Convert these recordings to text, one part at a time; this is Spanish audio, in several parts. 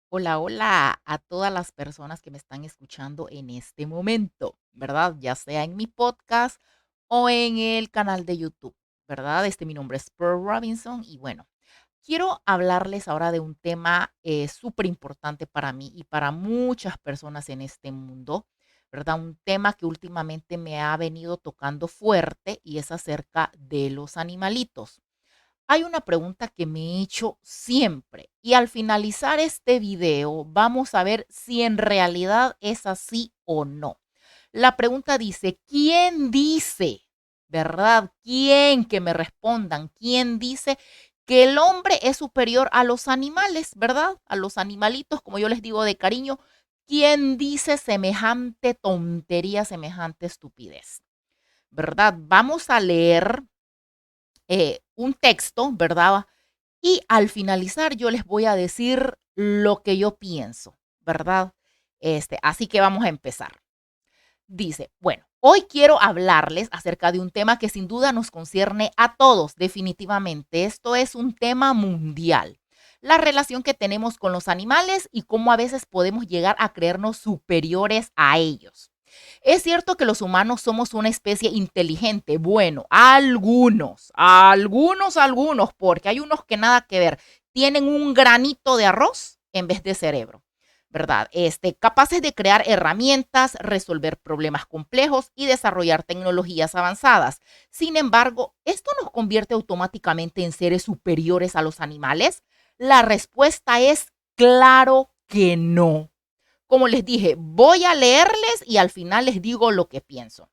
Hola, hola a todas las personas que me están escuchando en este momento, ¿verdad? Ya sea en mi podcast o en el canal de YouTube, ¿verdad? Mi nombre es Pearl Robinson y bueno, quiero hablarles ahora de un tema súper importante para mí y para muchas personas en este mundo, ¿verdad? Un tema que últimamente me ha venido tocando fuerte y es acerca de los animalitos. Hay una pregunta que me he hecho siempre y al finalizar este video vamos a ver si en realidad es así o no. La pregunta dice, ¿quién dice? ¿Verdad? ¿Quién? Que me respondan. ¿Quién dice que el hombre es superior a los animales? ¿Verdad? A los animalitos, como yo les digo de cariño. ¿Quién dice semejante tontería, semejante estupidez? ¿Verdad? Vamos a leer un texto, ¿verdad? Y al finalizar yo les voy a decir lo que yo pienso, ¿verdad? Así que vamos a empezar. Dice, bueno, hoy quiero hablarles acerca de un tema que sin duda nos concierne a todos, definitivamente. Esto es un tema mundial. La relación que tenemos con los animales y cómo a veces podemos llegar a creernos superiores a ellos. Es cierto que los humanos somos una especie inteligente. Bueno, algunos, porque hay unos que nada que ver. Tienen un granito de arroz en vez de cerebro, ¿verdad? Capaces de crear herramientas, resolver problemas complejos y desarrollar tecnologías avanzadas. Sin embargo, ¿esto nos convierte automáticamente en seres superiores a los animales? La respuesta es claro que no. Como les dije, voy a leerles y al final les digo lo que pienso.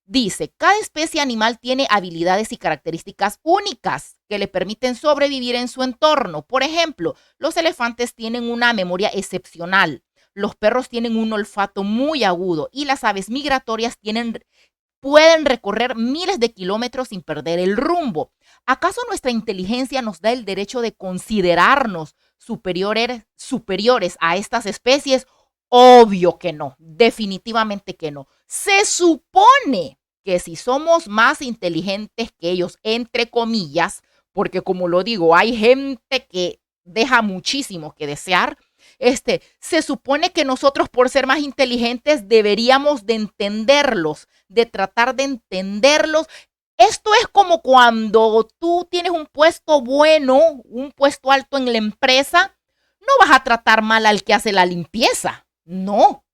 Dice, cada especie animal tiene habilidades y características únicas que le permiten sobrevivir en su entorno. Por ejemplo, los elefantes tienen una memoria excepcional, los perros tienen un olfato muy agudo y las aves migratorias pueden recorrer miles de kilómetros sin perder el rumbo. ¿Acaso nuestra inteligencia nos da el derecho de considerarnos superiores a estas especies? Obvio que no, definitivamente que no. Se supone que si somos más inteligentes que ellos, entre comillas, porque como lo digo, hay gente que deja muchísimo que desear, se supone que nosotros por ser más inteligentes deberíamos de entenderlos, de tratar de entenderlos. Esto es como cuando tú tienes un puesto bueno, un puesto alto en la empresa, no vas a tratar mal al que hace la limpieza. No,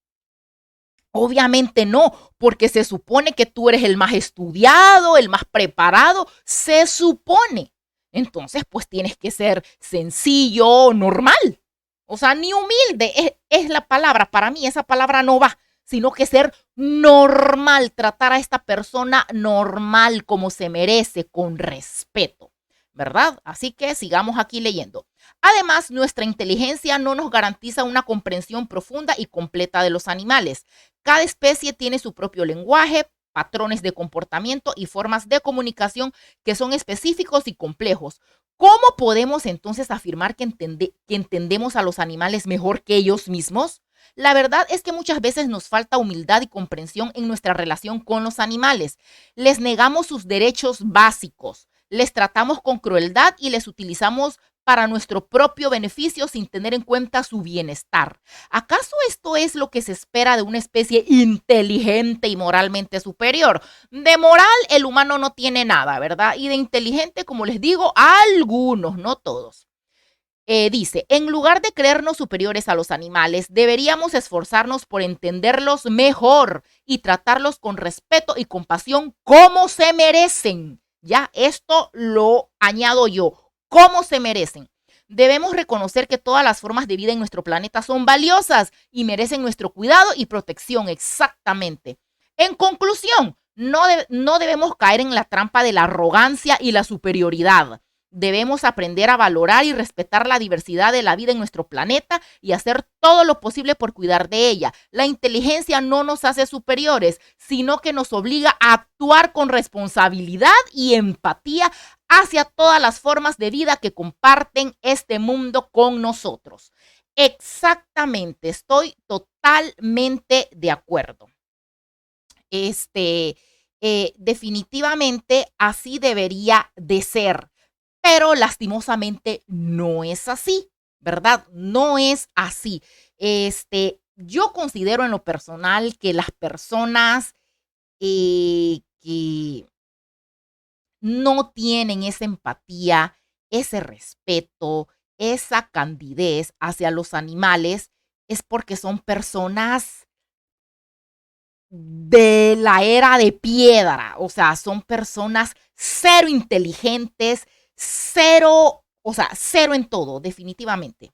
obviamente no, porque se supone que tú eres el más estudiado, el más preparado, se supone. Entonces, pues tienes que ser sencillo, normal. O sea, ni humilde es la palabra. Para mí esa palabra no va, sino que ser normal, tratar a esta persona normal como se merece, con respeto, ¿verdad? Así que sigamos aquí leyendo. Además, nuestra inteligencia no nos garantiza una comprensión profunda y completa de los animales. Cada especie tiene su propio lenguaje, patrones de comportamiento y formas de comunicación que son específicos y complejos. ¿Cómo podemos entonces afirmar que entendemos a los animales mejor que ellos mismos? La verdad es que muchas veces nos falta humildad y comprensión en nuestra relación con los animales. Les negamos sus derechos básicos, les tratamos con crueldad y les utilizamos para nuestro propio beneficio sin tener en cuenta su bienestar. ¿Acaso esto es lo que se espera de una especie inteligente y moralmente superior? De moral, el humano no tiene nada, ¿verdad? Y de inteligente, como les digo, algunos, no todos. Dice, en lugar de creernos superiores a los animales, deberíamos esforzarnos por entenderlos mejor y tratarlos con respeto y compasión como se merecen. Ya, esto lo añado yo, como se merecen. Debemos reconocer que todas las formas de vida en nuestro planeta son valiosas y merecen nuestro cuidado y protección, exactamente. En conclusión, no debemos caer en la trampa de la arrogancia y la superioridad. Debemos aprender a valorar y respetar la diversidad de la vida en nuestro planeta y hacer todo lo posible por cuidar de ella. La inteligencia no nos hace superiores, sino que nos obliga a actuar con responsabilidad y empatía hacia todas las formas de vida que comparten este mundo con nosotros. Exactamente, estoy totalmente de acuerdo. Este, Definitivamente así debería de ser, pero lastimosamente no es así, ¿verdad? No es así. Yo considero en lo personal que las personas que no tienen esa empatía, ese respeto, esa candidez hacia los animales, es porque son personas de la era de piedra, o sea, son personas cero inteligentes, cero, o sea, cero en todo, definitivamente.